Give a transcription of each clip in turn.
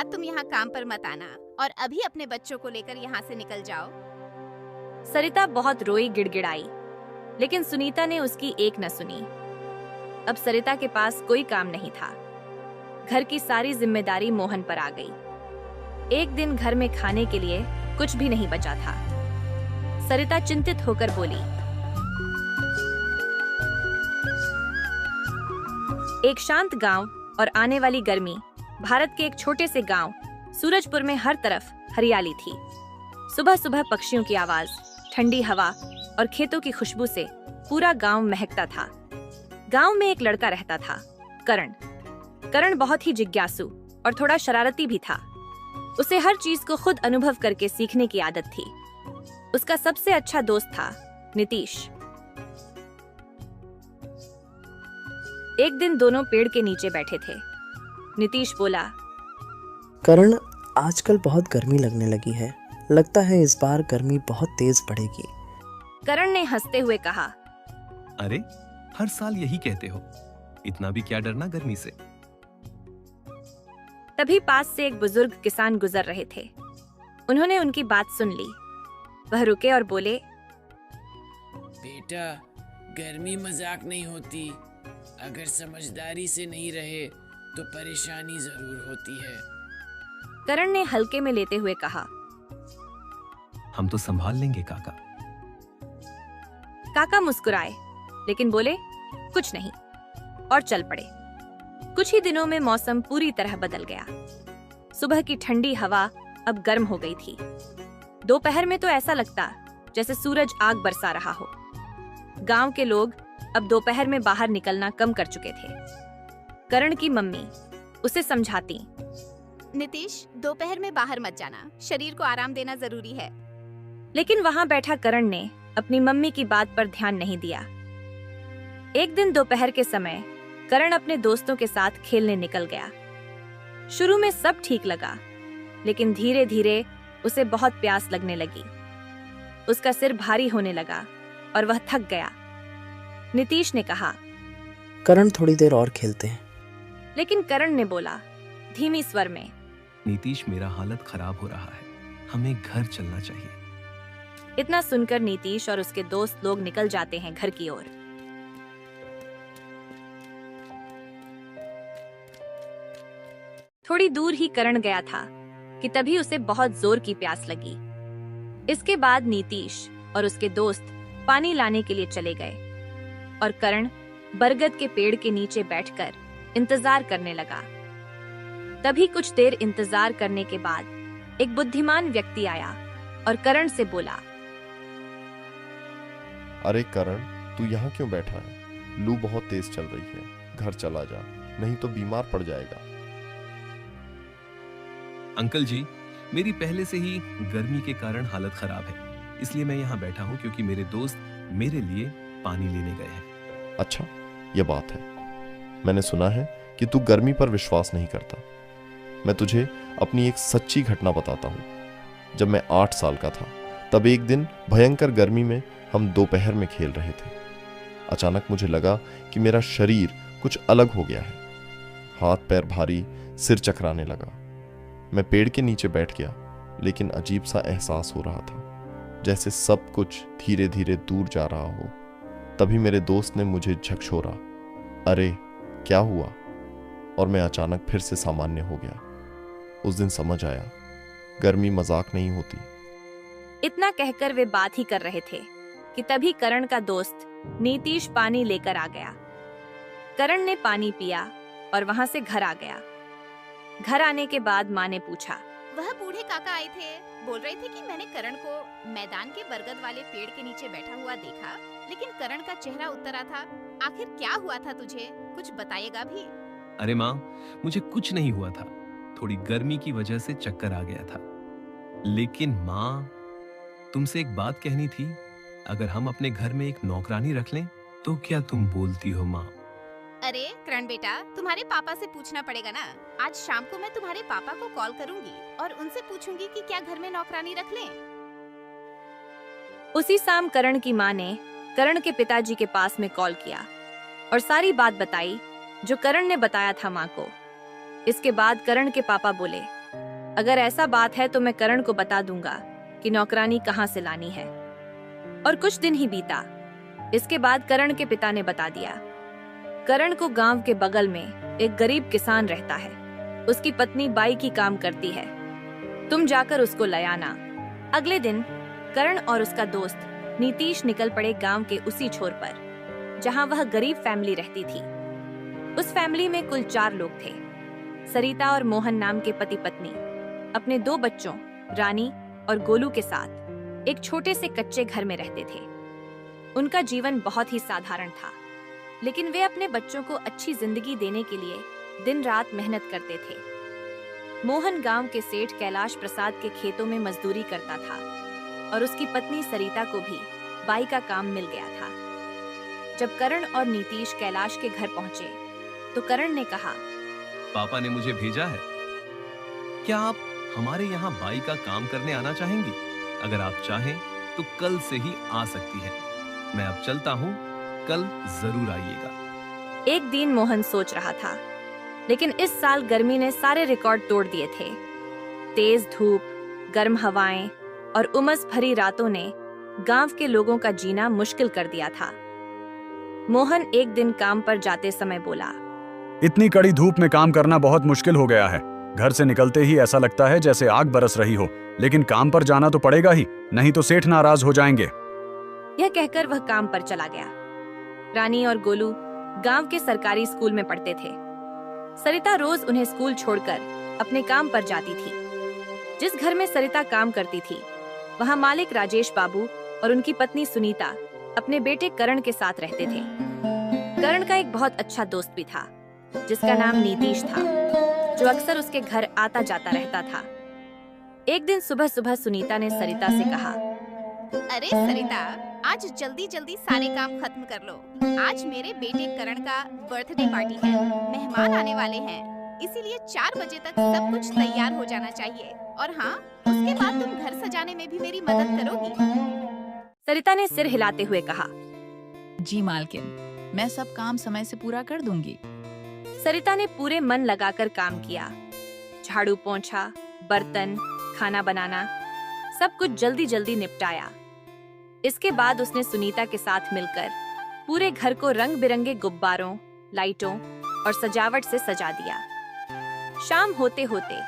बाद तुम यहाँ काम पर मत आना और अभी अपने बच्चों को लेकर यहाँ से निकल जाओ। सरिता बहुत रोई, गिड़गिड़ाई, लेकिन सुनीता ने उसकी एक न सुनी। अब सरिता के पास कोई काम नहीं था। घर की सारी जिम्मेदारी मोहन पर आ गई। एक दिन घर में खाने के लिए कुछ भी नहीं बचा था। सरिता चिंतित होकर बोली, एक शांत गांव और आने वाली गर्मी। भारत के एक छोटे से गांव सूरजपुर में हर तरफ हरियाली थी। सुबह सुबह पक्षियों की आवाज, ठंडी हवा और खेतों की खुशबू से पूरा गांव महकता था। गांव में एक लड़का रहता था, करण। करण बहुत ही जिज्ञासु और थोड़ा शरारती भी था। उसे हर चीज को खुद अनुभव करके सीखने की आदत थी। उसका सबसे अच्छा दोस्त था नीतीश। एक दिन दोनों पेड़ के नीचे बैठे थे। नीतीश बोला, करण, आजकल बहुत गर्मी लगने लगी है। लगता है इस बार गर्मी बहुत तेज पड़ेगी। करण ने हंसते हुए कहा, अरे, हर साल यही कहते हो। इतना भी क्या डरना गर्मी से। तभी पास से एक बुजुर्ग किसान गुजर रहे थे। उन्होंने उनकी बात सुन ली। वह रुके और बोले, बेटा, गर्मी मजाक नहीं होती। अगर समझदारी से नहीं रहे तो परेशानी जरूर होती है। करण ने हल्के में लेते हुए कहा, हम तो संभाल लेंगे काका। काका मुस्कुराए, लेकिन बोले कुछ नहीं, और चल पड़े। कुछ ही दिनों में मौसम पूरी तरह बदल गया। सुबह की ठंडी हवा अब गर्म हो गई थी। दोपहर में तो ऐसा लगता जैसे सूरज आग बरसा रहा हो। गांव के लोग अब दोपहर में बाहर निकलना कम कर चुके थे। करण की मम्मी उसे समझाती, नीतीश, दोपहर में बाहर मत जाना, शरीर को आराम देना जरूरी है। लेकिन वहां बैठा करण ने अपनी मम्मी की बात पर ध्यान नहीं दिया। एक दिन दोपहर के समय करण अपने दोस्तों के साथ खेलने निकल गया। शुरू में सब ठीक लगा, लेकिन धीरे धीरे उसे बहुत प्यास लगने लगी। उसका सिर भारी होने लगा और वह थक गया। नीतीश ने कहा, करण, थोड़ी देर और खेलते हैं। लेकिन करण ने बोला धीमी स्वर में, नीतीश, मेरा हालत खराब हो रहा है। हमें घर चलना चाहिए। इतना सुनकर नीतीश और उसके दोस्त लोग निकल जाते हैं घर की ओर। थोड़ी दूर ही करण गया था कि तभी उसे बहुत जोर की प्यास लगी। इसके बाद नीतीश और उसके दोस्त पानी लाने के लिए चले गए और करण बरगद के पेड़ के नीचे बैठकर इंतजार करने लगा। तभी कुछ देर इंतजार करने के बाद एक बुद्धिमान व्यक्ति आया और करण से बोला, अरे करण, तू यहाँ क्यों बैठा है? लू बहुत तेज चल रही है। घर चला जा, नहीं तो बीमार पड़ जाएगा। अंकल जी, मेरी पहले से ही गर्मी के कारण हालत खराब है, इसलिए मैं यहाँ बैठा हूँ क्योंकि मेरे दोस्त मेरे लिए पानी लेने गए हैं। अच्छा, ये बात है। मैंने सुना है कि तू गर्मी पर विश्वास नहीं करता। मैं तुझे अपनी एक सच्ची घटना बताता हूँ। जब मैं 8 साल का था, तब एक दिन भयंकर गर्मी में हम दोपहर में खेल रहे थे। अचानक मुझे लगा कि मेरा शरीर कुछ अलग हो गया है। हाथ पैर भारी, सिर चकराने लगा। मैं पेड़ के नीचे बैठ गया, लेकिन अजीब सा एहसास हो रहा था, जैसे सब कुछ धीरे धीरे दूर जा रहा हो। तभी मेरे दोस्त ने मुझे झकझोरा, अरे क्या हुआ? और मैं अचानक फिर से सामान्य हो गया। उस दिन समझ आया, गर्मी मजाक नहीं होती। इतना कहकर वे बात ही कर रहे थे कि तभी करण का दोस्त नीतीश पानी लेकर आ गया। करण ने पानी पिया और वहां से घर आ गया। घर आने के बाद माँ ने पूछा, वह बूढ़े काका आए थे, बोल रहे थे कि मैंने करण को मैदान के बरगद वाले पेड़ के नीचे बैठा हुआ देखा, लेकिन करण का चेहरा उतरा था। आखिर क्या हुआ था तुझे? कुछ बताएगा भी? अरे माँ, मुझे कुछ नहीं हुआ था। थोड़ी गर्मी की वजह से चक्कर आ गया था। लेकिन माँ, तुमसे एक बात कहनी थी। अगर हम अपने घर में एक नौकरानी रख लें तो क्या तुम बोलती हो माँ? अरे करण बेटा, तुम्हारे पापा से पूछना पड़ेगा ना। आज शाम को मैं तुम्हारे पापा को कॉल करूंगी और उनसे पूछूंगी कि क्या घर में नौकरानी रख लें। उसी शाम करण की माँ ने करण के पिताजी के पास में कॉल किया और सारी बात बताई जो करण ने बताया था माँ को। इसके बाद करण के पापा बोले, अगर ऐसा बात है तो मैं करण को बता दूंगा कि नौकरानी कहाँ से लानी है। और कुछ दिन ही बीता। इसके बाद करण के पिता ने बता दिया। करण को गांव के बगल में एक गरीब किसान रहता है। उसकी पत्नी बाई की काम करती है। तुम जाकर उसको ले आना। अगले दिन करण और उसका दोस्त नीतीश निकल पड़े गांव के उसी छोर पर जहां वह गरीब फैमिली रहती थी। उस फैमिली में कुल 4 लोग थे। सरिता और मोहन नाम के पति पत्नी अपने 2 बच्चों रानी और गोलू के साथ एक छोटे से कच्चे घर में रहते थे। उनका जीवन बहुत ही साधारण था, लेकिन वे अपने बच्चों को अच्छी जिंदगी देने के लिए दिन रात मेहनत करते थे। मोहन गांव के सेठ कैलाश प्रसाद के खेतों में मजदूरी करता था और उसकी पत्नी सरिता को भी बाई का काम मिल गया था। जब करण और नीतीश कैलाश के घर पहुंचे तो करण ने कहा, पापा ने मुझे भेजा है। क्या आप हमारे यहाँ बाई का काम करने आना चाहेंगी? अगर आप चाहें तो कल से ही आ सकती है। मैं अब चलता हूँ, कल जरूर आइएगा। एक दिन मोहन सोच रहा था, लेकिन इस साल गर्मी ने सारे रिकॉर्ड तोड़ दिए थे। तेज धूप, गर्म हवाएं और उमस भरी रातों ने गांव के लोगों का जीना मुश्किल कर दिया था। मोहन एक दिन काम पर जाते समय बोला, इतनी कड़ी धूप में काम करना बहुत मुश्किल हो गया है। घर से निकलते ही ऐसा लगता है जैसे आग बरस रही हो, लेकिन काम पर जाना तो पड़ेगा ही, नहीं तो सेठ नाराज हो जाएंगे। यह कहकर वह काम पर चला गया। रानी और गोलू गांव के सरकारी स्कूल में पढ़ते थे। सरिता रोज उन्हें स्कूल छोड़कर अपने काम पर जाती थी। जिस घर में सरिता काम करती थी, वहां मालिक राजेश बाबू और उनकी पत्नी सुनीता अपने बेटे करण के साथ रहते थे। करण का एक बहुत अच्छा दोस्त भी था, जिसका नाम नीतीश था, जो अक्सर उसके घर आता जाता रहता था। एक दिन सुबह सुबह सुनीता ने सरिता से कहा, अरे सरिता, आज जल्दी जल्दी सारे काम खत्म कर लो। आज मेरे बेटे करण का बर्थडे पार्टी है, मेहमान आने वाले हैं, इसीलिए 4 बजे तक सब कुछ तैयार हो जाना चाहिए। और हाँ, उसके बाद तुम घर सजाने में भी मेरी मदद करोगी। सरिता ने सिर हिलाते हुए कहा, जी मालकिन, मैं सब काम समय से पूरा कर दूंगी। सरिता ने पूरे मन लगाकर काम किया। झाड़ू पोंछा, बर्तन, खाना बनाना, सब कुछ जल्दी जल्दी निपटाया। इसके बाद उसने सुनीता के साथ मिलकर पूरे घर को रंग बिरंगे गुब्बारों, लाइटों और सजावट से सजा दिया। शाम होते होते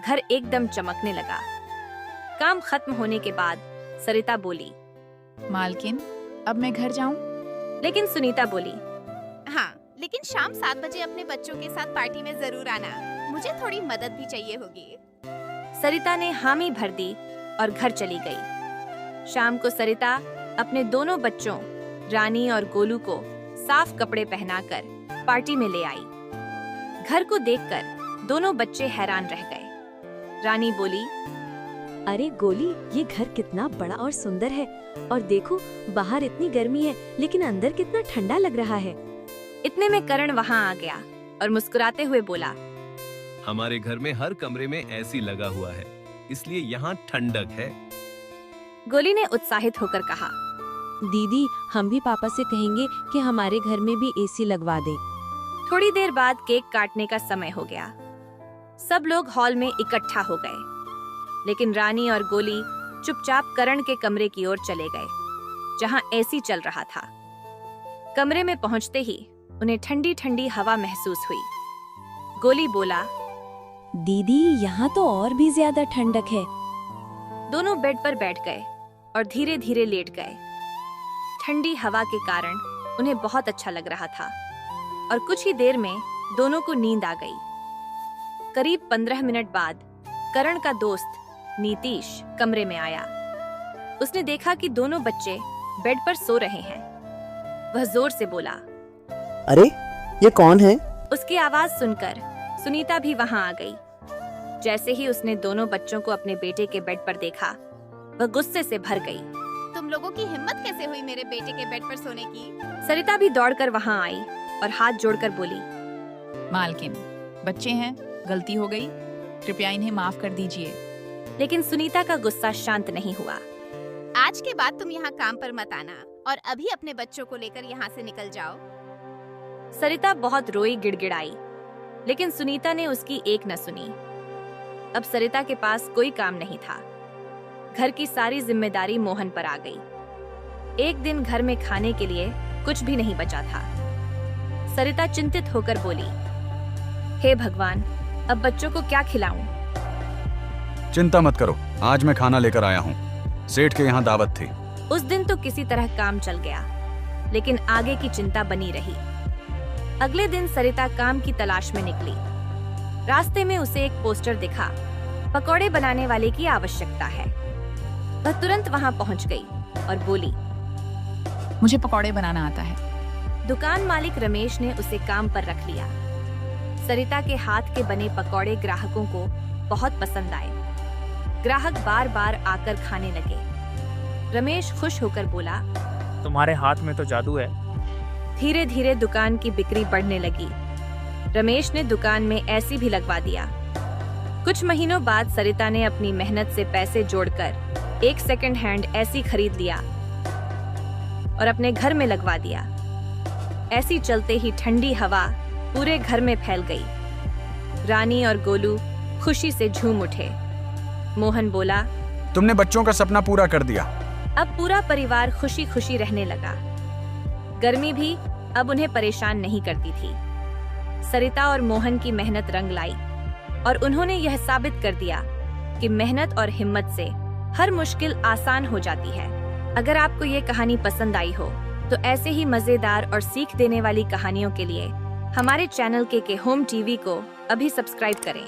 घर एकदम चमकने लगा। काम खत्म होने के बाद सरिता बोली, मालकिन, अब मैं घर जाऊं? लेकिन सुनीता बोली, हाँ, लेकिन शाम 7 बजे अपने बच्चों के साथ पार्टी में जरूर आना, मुझे थोड़ी मदद भी चाहिए होगी। सरिता ने हामी भर दी और घर चली गई। शाम को सरिता अपने दोनों बच्चों रानी और गोलू को साफ कपड़े पहनाकर पार्टी में ले आई। घर को देखकर दोनों बच्चे हैरान रह गए। रानी बोली, अरे गोली, ये घर कितना बड़ा और सुंदर है, और देखो बाहर इतनी गर्मी है लेकिन अंदर कितना ठंडा लग रहा है। इतने में करण वहाँ आ गया और मुस्कुराते हुए बोला, हमारे घर में हर कमरे में एसी लगा हुआ है, इसलिए यहाँ ठंडक है। गोली ने उत्साहित होकर कहा, दीदी, हम भी पापा से कहेंगे कि हमारे घर में भी एसी लगवा दे। थोड़ी देर बाद केक काटने का समय हो गया। सब लोग हॉल में इकट्ठा हो गए, लेकिन रानी और गोली चुपचाप करण के कमरे की ओर चले गए, जहां एसी चल रहा था। कमरे में पहुंचते ही उन्हें ठंडी ठंडी हवा महसूस हुई। गोली बोला, दीदी, यहाँ तो और भी ज्यादा ठंडक है। दोनों बेड पर बैठ गए और धीरे धीरे लेट गए। ठंडी हवा के कारण उन्हें बहुत अच्छा लग रहा था और कुछ ही देर में दोनों को नींद आ गई। करीब 15 मिनट बाद करण का दोस्त नीतीश कमरे में आया। उसने देखा कि दोनों बच्चे बेड पर सो रहे हैं। वह जोर से बोला, अरे ये कौन है? उसकी आवाज सुनकर सुनीता भी वहां आ गई। जैसे ही उसने दोनों बच्चों को अपने बेटे के बेड पर देखा, वह गुस्से से भर गई। तुम लोगों की हिम्मत कैसे हुई मेरे बेटे के बेड पर सोने की? सरिता भी दौड़कर वहां आई और हाथ जोड़कर बोली, मालकिन, बच्चे हैं, गलती हो गई, कृपया इन्हें माफ कर दीजिए। लेकिन सुनीता का गुस्सा शांत नहीं हुआ। आज के बाद तुम यहाँ काम पर मत आना और अभी अपने बच्चों को लेकर यहाँ से निकल जाओ। सरिता बहुत रोई, गिड़गिड़ाई, लेकिन सुनीता ने उसकी एक न सुनी। अब सरिता के पास कोई काम नहीं था। घर की सारी जिम्मेदारी मोहन पर आ गई। एक दिन घर में खाने के लिए कुछ भी नहीं बचा था। सरिता चिंतित होकर बोली, हे भगवान, अब बच्चों को क्या खिलाऊं? चिंता मत करो, आज मैं खाना लेकर आया हूँ। सेठ के यहाँ दावत थी। उस दिन तो किसी तरह काम चल गया, लेकिन आगे की चिंता बनी रही। अगले दिन सरिता काम की तलाश में निकली। रास्ते में उसे एक पोस्टर दिखा, पकौड़े बनाने वाले की आवश्यकता है। वह तुरंत वहां पहुंच गई और बोली, मुझे पकौड़े बनाना आता है। दुकान मालिक रमेश ने उसे काम पर रख लिया। सरिता के हाथ के बने पकौड़े ग्राहकों को बहुत पसंद आए। ग्राहक बार बार आकर खाने लगे। रमेश खुश होकर बोला, तुम्हारे हाथ में तो जादू है। धीरे धीरे दुकान की बिक्री बढ़ने लगी। रमेश ने दुकान में एसी भी लगवा दिया। कुछ महीनों बाद सरिता ने अपनी मेहनत से पैसे जोड़कर एक सेकंड हैंड एसी खरीद लिया और अपने घर में लगवा दिया। एसी चलते ही ठंडी हवा पूरे घर में फैल गई। रानी और गोलू खुशी से झूम उठे। मोहन बोला, तुमने बच्चों का सपना पूरा कर दिया। अब पूरा परिवार खुशी खुशी रहने लगा। गर्मी भी अब उन्हें परेशान नहीं करती थी। सरिता और मोहन की मेहनत रंग लाई और उन्होंने यह साबित कर दिया कि मेहनत और हिम्मत से हर मुश्किल आसान हो जाती है। अगर आपको ये कहानी पसंद आई हो तो ऐसे ही मजेदार और सीख देने वाली कहानियों के लिए हमारे चैनल के होम टीवी को अभी सब्सक्राइब करें।